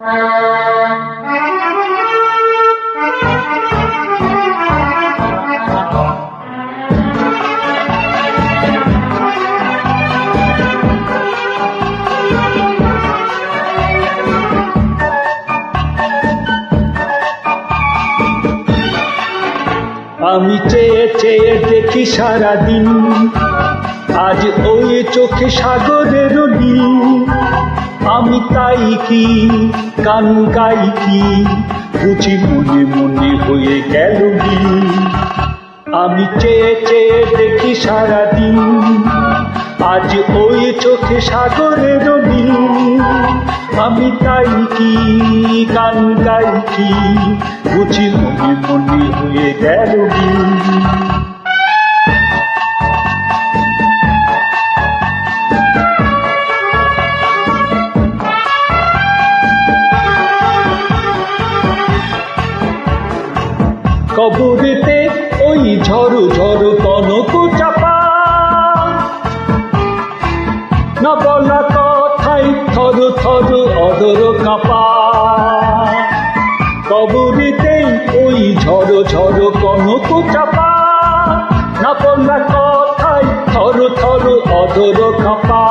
আমি চেয়ে চেয়ে দেখি সারাদিন, আজ ওই চোখে সাগরের নীল। আমি তাই কি গান গাই কি, বুঝি মনে মনে হয়ে গেল নীল। আমি চেয়ে চেয়ে দেখি সারাদিন, আজ ওই চোখে সাগরের নীল। আমি তাই কি গান গাই কি, বুঝি মনে মনে হয়ে গেল নীল। কবরেতে ওই ঝড়ো ঝড়ো কনক চাপা, না বলা কথাই থর থর অদর কাঁপা। কবরেতে ওই ঝড়ো ঝড়ো কনক চাপা, না বলা কথাই থর থর অদর কাঁপা।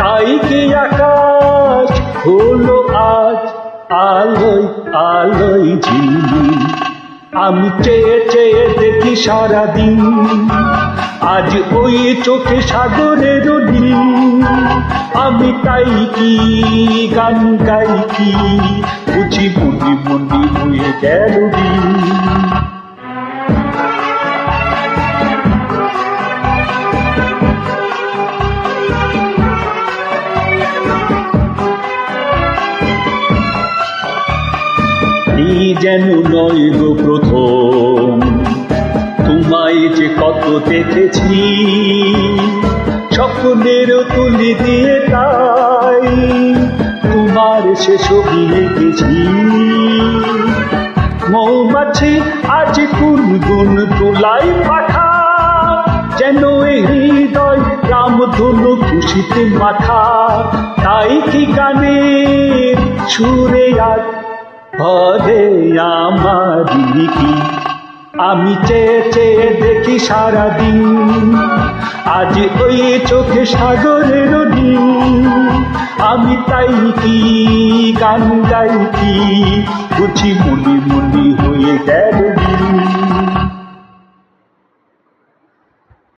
তাই কি আকাশ হলো আজ আলোয় আলোয় ঝিলিক। আমি চেয়ে চেয়ে দেখি সারাদিন, আজ ওই চোখে সাগরের নীল। আমি তাই কি গান গাই কি, বুঝি মনে মনে হয়ে গেল নীল। যেন নয় গো প্রথম, তোমায় যে কত দেখেছি, স্বপ্নের তুলি দিয়ে তাই তোমার সে ছবি এঁকেছি। মৌমাছি আজ গুনগুন তোলাই পাখা, যেন এই হৃদয় রামধনু খুশিতে মাথা। তাই কি গানের সুরে আজ ভরে আমার কি। আমি চেয়ে চেয়ে দেখি সারাদিন, আজ ওই চোখে সাগরের নীল। আমি তাই কি গান গাই কি, বুঝি মনে মনে হয়ে গেল।